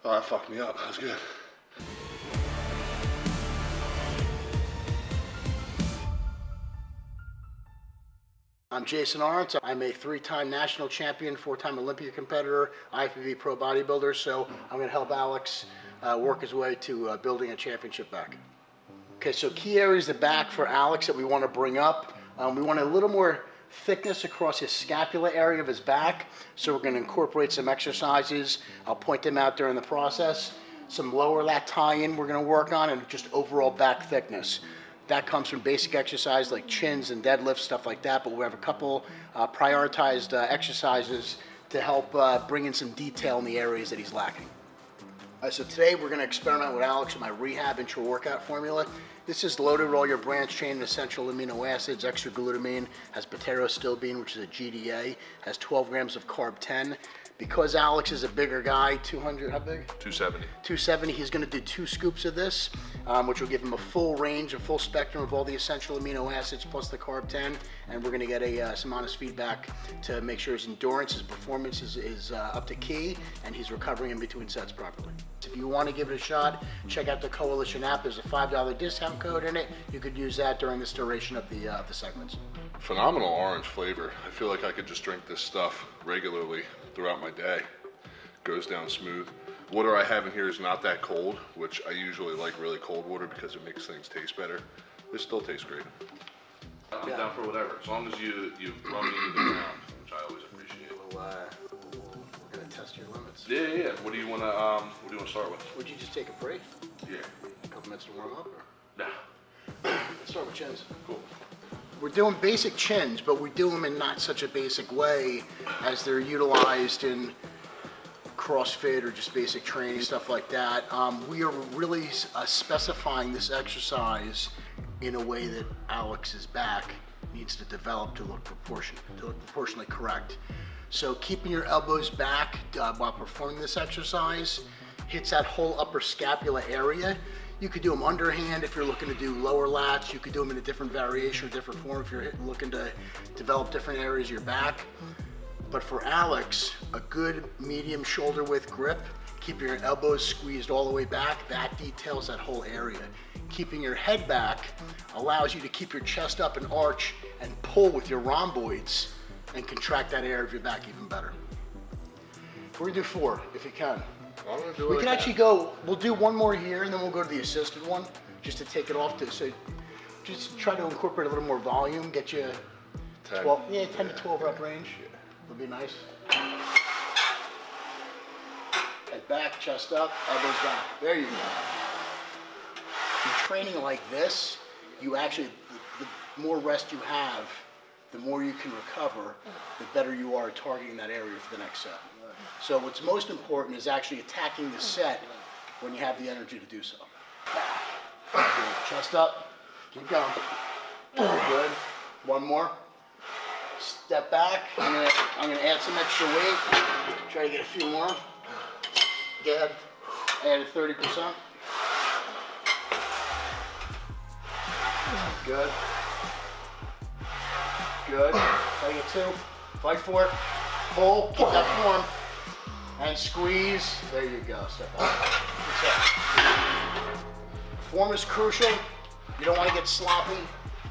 Oh, that fucked me up. That was good. I'm Jason Arntz. I'm a 3-time national champion, 4-time Olympia competitor, IFBB Pro bodybuilder. So I'm going to help Alex work his way to building a championship back. Okay, so key areas of the back for Alex that we want to bring up. We want a little more thickness across his scapula area of his back. So we're going to incorporate some exercises. I'll point them out during the process. Some lower lat tie-in we're going to work on, and just overall back thickness. That comes from basic exercise like chins and deadlifts, stuff like that, but we have a couple prioritized exercises to help bring in some detail in the areas that he's lacking. So today we're going to experiment with Alex with my rehab intra-workout formula. This is loaded with all your branched chain essential amino acids, extra glutamine, has beta-arostilbene, which is a GDA, has 12 grams of carb 10. Because Alex is a bigger guy, 200, how big? 270. 270, he's gonna do 2 scoops of this, which will give him a full range, a full spectrum of all the essential amino acids plus the carb 10, and we're gonna get some honest feedback to make sure his endurance, his performance is up to key, and he's recovering in between sets properly. If you wanna give it a shot, check out the Coalition app. There's a $5 discount code in it. You could use that during this duration of the segments. Phenomenal orange flavor. I feel like I could just drink this stuff regularly throughout my day. Goes down smooth. Water I have in here is not that cold, which I usually like really cold water because it makes things taste better. This still tastes great. I'm down for whatever, as long as you run me into the ground, which I always appreciate. We're gonna test your limits. Yeah. What do you wanna start with? Would you just take a break? Yeah. A couple minutes to warm up? Or? Nah. Let's start with chins. Cool. We're doing basic chins, but we do them in not such a basic way as they're utilized in CrossFit or just basic training, stuff like that. We are really specifying this exercise in a way that Alex's back needs to develop to look proportionally correct. So keeping your elbows back while performing this exercise hits that whole upper scapula area. You could do them underhand if you're looking to do lower lats. You could do them in a different variation or different form if you're looking to develop different areas of your back. But for Alex, a good medium shoulder width grip, keeping your elbows squeezed all the way back, that details that whole area. Keeping your head back allows you to keep your chest up and arch and pull with your rhomboids and contract that area of your back even better. We're gonna do 4 if you can. We can actually go, we'll do 1 more here and then we'll go to the assisted one just to take it off so just try to incorporate a little more volume, get you 10 to 12 rep range. Would be nice. Head back, chest up, elbows back. There you go. In training like this, you actually, the more rest you have, the more you can recover, the better you are targeting that area for the next set. So what's most important is actually attacking the set when you have the energy to do so. Good. Chest up, keep going. Good. 1 more. Step back. I'm gonna add some extra weight. Try to get a few more. Go ahead. Add 30%. Good. Good. Try to get 2. Fight for it. Pull. Keep that form. And squeeze. There you go. Step back. Form is crucial. You don't want to get sloppy.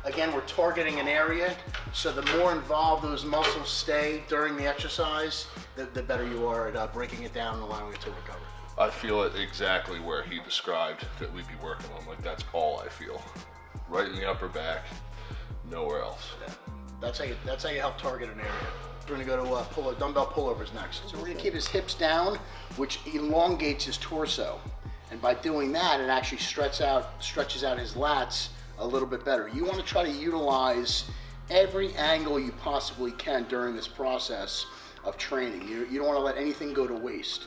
Again, we're targeting an area, so the more involved those muscles stay during the exercise, the better you are at breaking it down and allowing it to recover. I feel it exactly where he described that we'd be working on. Like, that's all I feel. Right in the upper back, nowhere else. Yeah. That's how you help target an area. We're gonna go to dumbbell pullovers next. So we're gonna keep his hips down, which elongates his torso. And by doing that, it actually stretches out his lats a little bit better. You wanna try to utilize every angle you possibly can during this process of training. You don't wanna let anything go to waste.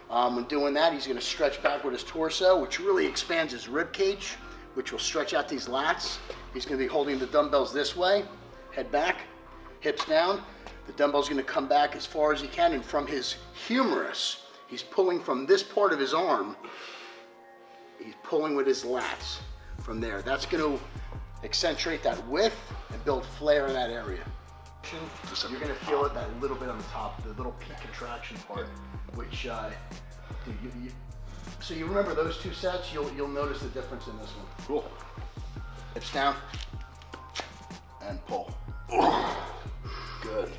When doing that, he's gonna stretch back with his torso, which really expands his rib cage, which will stretch out these lats. He's gonna be holding the dumbbells this way, head back, hips down. The dumbbell's gonna come back as far as he can, and from his humerus, he's pulling from this part of his arm, he's pulling with his lats from there. That's gonna accentuate that width and build flare in that area. You're gonna feel it that little bit on the top, the little peak contraction part, which Dude, so you remember those 2 sets, you'll notice the difference in this one. Cool. Hips down and pull. Good.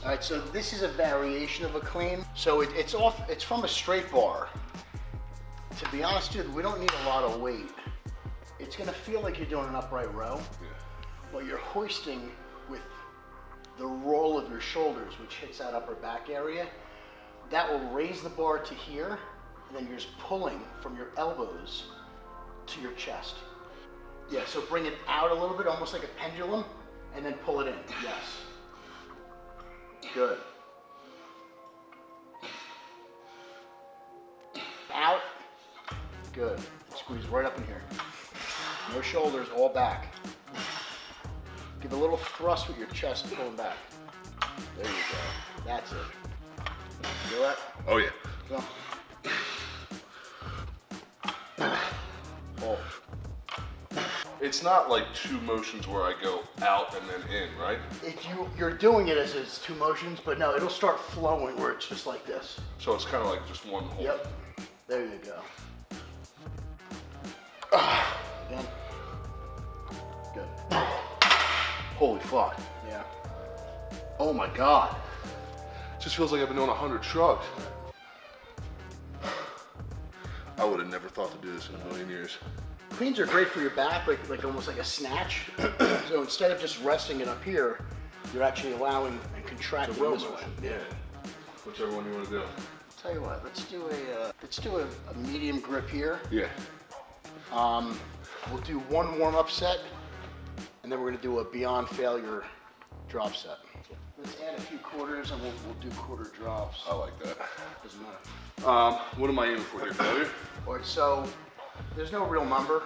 All right, so this is a variation of a clean. So it's from a straight bar. To be honest, dude, we don't need a lot of weight. It's gonna feel like you're doing an upright row, but you're hoisting with the roll of your shoulders, which hits that upper back area. That will raise the bar to here, and then you're just pulling from your elbows to your chest. Yeah, so bring it out a little bit, almost like a pendulum, and then pull it in, yes. Good. Out. Good. Squeeze right up in here. No shoulders, all back. Give a little thrust with your chest pulling back. There you go. That's it. Feel that? Oh yeah. Go. Pull. It's not like 2 motions where I go out and then in, right? If you're doing it as it's 2 motions, but no, it'll start flowing where it's just like this. So it's kind of like just one hold. Yep. There you go. Again. Good. Holy fuck. Yeah. Oh my God. It just feels like I've been doing 100 shrugs. I would have never thought to do this in a million years. Cleans are great for your back, like almost like a snatch. So instead of just resting it up here, you're actually allowing and contracting row this way. motion. Yeah. Whichever one you want to do. Tell you what, let's do a medium grip here. Yeah. We'll do 1 warm-up set, and then we're gonna do a beyond failure drop set. Let's add a few quarters, and we'll do quarter drops. I like that. Doesn't matter. What am I aiming for here? Failure? All right, so there's no real number.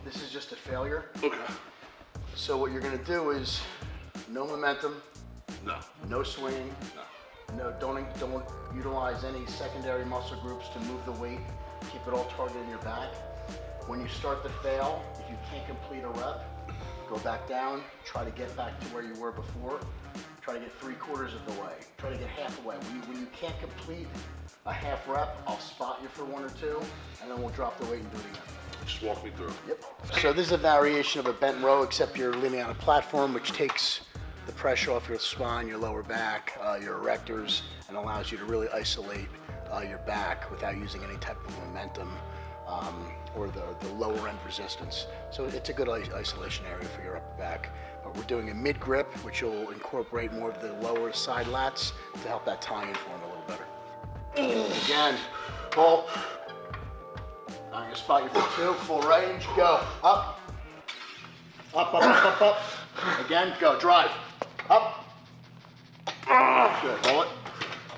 This is just a failure. Okay. So what you're gonna do is no momentum, no swinging, don't utilize any secondary muscle groups to move the weight. Keep it all targeted in your back. When you start to fail, if you can't complete a rep, go back down, try to get back to where you were before. Try to get 3/4 of the way. Try to get half the way. When you can't complete a half rep, I'll spot you for 1 or 2, and then we'll drop the weight and do it again. Just walk me through. Yep. So this is a variation of a bent row, except you're leaning on a platform, which takes the pressure off your spine, your lower back, your erectors, and allows you to really isolate your back without using any type of momentum or the lower end resistance. So it's a good isolation area for your upper back. But we're doing a mid grip, which will incorporate more of the lower side lats to help that tie-in form a little better. Again, pull. I'm gonna spot you for 2, full range, go. Up. Up, up, up, up, up. Again, go, drive. Up. Good, hold it.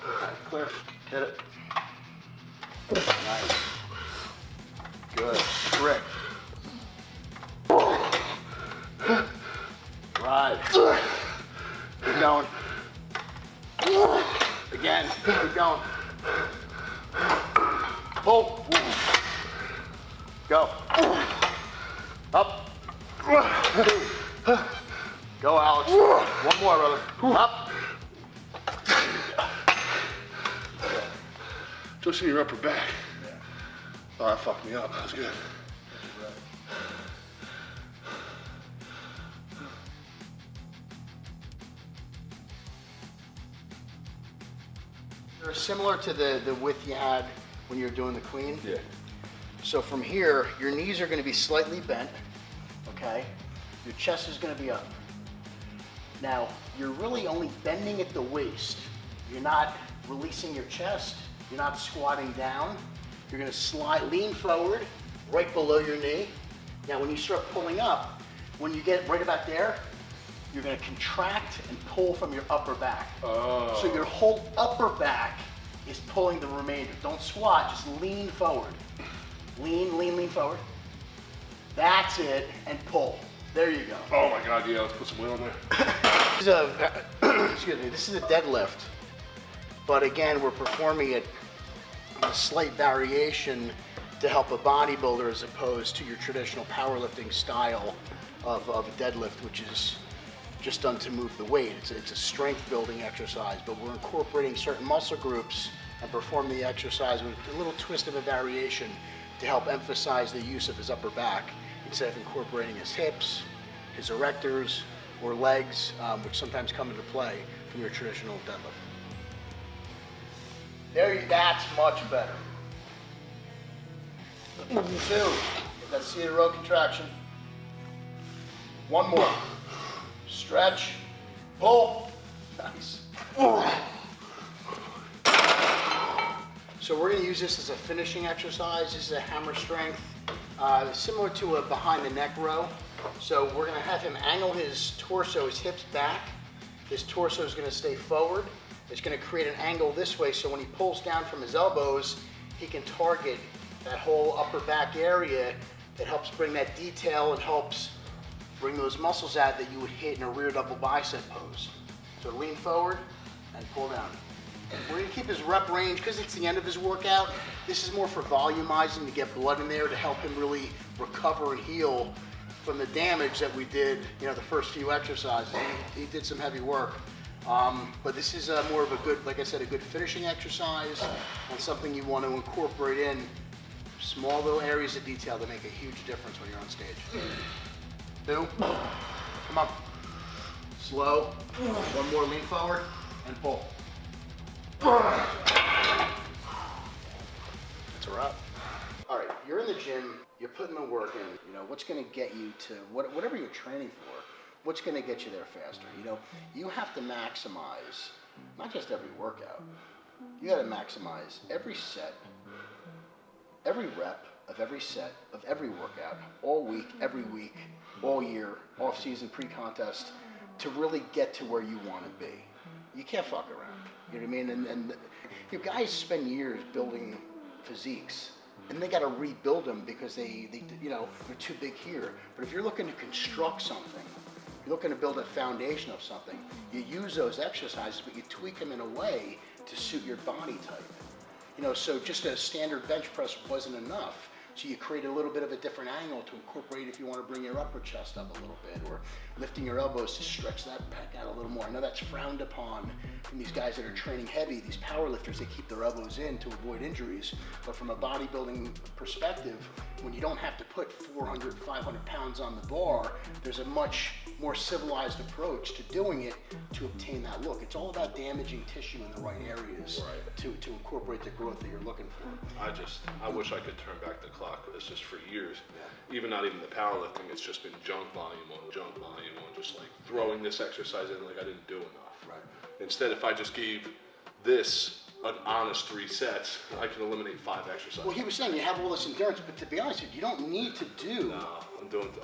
Right, clear, hit it. Nice. Good, strict. Drive. Keep going. Again, keep going. Pull. Go. Up. Go, Alex. 1 more, brother. Up. Just in your upper back. Oh, that fucked me up. That was good. They're similar to the width you had when you were doing the clean. Yeah. So from here, your knees are going to be slightly bent, okay? Your chest is going to be up. Now, you're really only bending at the waist. You're not releasing your chest. You're not squatting down. You're going to lean forward, right below your knee. Now, when you start pulling up, when you get right about there, you're going to contract and pull from your upper back. Oh. So your whole upper back is pulling the remainder. Don't squat, just lean forward. Lean, lean, lean forward. That's it, and pull. There you go. Oh my God, yeah, let's put some weight on there. This is a, excuse me, this is a deadlift, but again, we're performing it a slight variation to help a bodybuilder as opposed to your traditional powerlifting style of a deadlift, which is just done to move the weight. It's a strength building exercise, but we're incorporating certain muscle groups and perform the exercise with a little twist of a variation to help emphasize the use of his upper back instead of incorporating his hips, his erectors, or legs, which sometimes come into play from your traditional deadlift. That's much better. 2, let's see the row contraction. 1 more. Stretch, pull. Nice. So we're going to use this as a finishing exercise. This is a hammer strength, similar to a behind the neck row. So we're going to have him angle his torso, his hips back. His torso is going to stay forward. It's going to create an angle this way, so when he pulls down from his elbows, he can target that whole upper back area. That helps bring that detail and helps bring those muscles out that you would hit in a rear double bicep pose. So lean forward and pull down. We're going to keep his rep range because it's the end of his workout. This is more for volumizing to get blood in there to help him really recover and heal from the damage that we did, the first few exercises. He did some heavy work. But this is more of a good, like I said, a good finishing exercise and something you want to incorporate in small little areas of detail that make a huge difference when you're on stage. 2, come on, slow, 1 more, lean forward and pull. That's a wrap. All right, you're in the gym, you're putting the work in, what's gonna get you to, whatever you're training for, what's gonna get you there faster? You have to maximize, not just every workout, you gotta maximize every set, every rep of every set, of every workout, all week, every week, all year, off season, pre-contest, to really get to where you wanna be. You can't fuck around. You know what I mean? And guys spend years building physiques, and they got to rebuild them because they're too big here. But if you're looking to construct something, you're looking to build a foundation of something, you use those exercises, but you tweak them in a way to suit your body type. So just a standard bench press wasn't enough. So you create a little bit of a different angle to incorporate if you want to bring your upper chest up a little bit, or lifting your elbows to stretch that pec out a little more. I know that's frowned upon from these guys that are training heavy, these power lifters, they keep their elbows in to avoid injuries. But from a bodybuilding perspective, when you don't have to put 400, 500 pounds on the bar, there's a much more civilized approach to doing it to obtain that look. It's all about damaging tissue in the right areas to incorporate the growth that you're looking for. I wish I could turn back the clock. It's just for years, even not even the powerlifting, it's just been junk volume on, just like throwing this exercise in like I didn't do enough. Right. Instead, if I just gave this an honest 3 sets, I can eliminate 5 exercises. Well, he was saying you have all this endurance, but to be honest with you, you don't need to do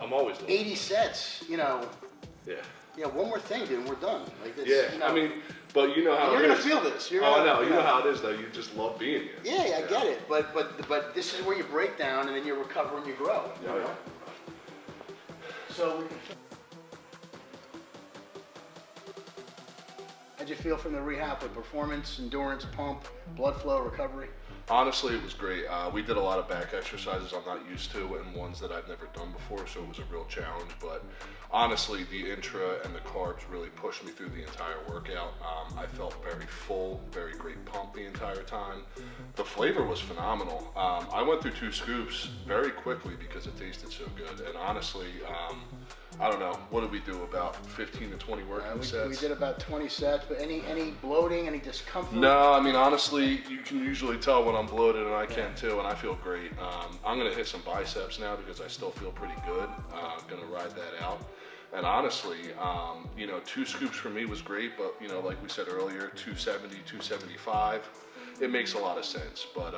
I'm always doing 80 sets, Yeah. 1 more thing, dude, and we're done. Like this, I mean, but you know how you're it gonna is. feel this. I know. You know how it is, though. You just love being here. Yeah, I get it. But this is where you break down, and then you recover and you grow. Yeah. So, how'd you feel from the rehab with performance, endurance, pump, blood flow, recovery? Honestly, it was great. We did a lot of back exercises I'm not used to and ones that I've never done before, so it was a real challenge. But honestly, the intra and the carbs really pushed me through the entire workout. I felt very full, very great pump the entire time. The flavor was phenomenal. I went through 2 scoops very quickly because it tasted so good. And honestly, I don't know, what did we do, about 15 to 20 working sets? We did about 20 sets, but any bloating, any discomfort? No, I mean, honestly, you can usually tell when I'm bloated, and I can too, and I feel great. I'm gonna hit some biceps now because I still feel pretty good. Gonna ride that out. And honestly, 2 scoops for me was great, but like we said earlier, 270, 275, it makes a lot of sense. But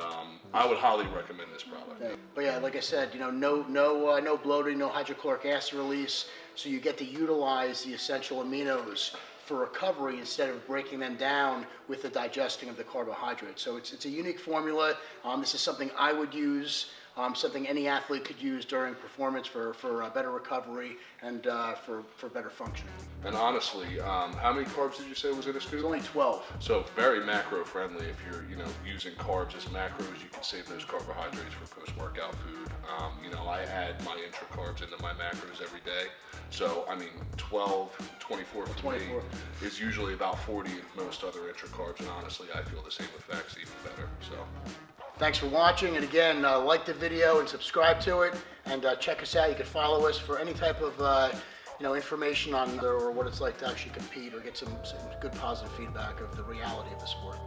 I would highly recommend this product. Yeah. But yeah, like I said, no bloating, no hydrochloric acid release, so you get to utilize the essential aminos for recovery instead of breaking them down with the digesting of the carbohydrates. So it's a unique formula. This is something I would use, something any athlete could use during performance for better recovery and for better functioning. And honestly, how many carbs did you say was in a scoop? It's only 12. So very macro friendly. If you're, using carbs as macros, you can save those carbohydrates for post-workout food. I add my intra-carbs into my macros every day. So, 12, 24 for me is usually about 40 in most other intra-carbs. And honestly, I feel the same effects, even better. So. Thanks for watching, and again, like the video and subscribe to it, and check us out. You can follow us for any type of information on or what it's like to actually compete or get some good positive feedback of the reality of the sport.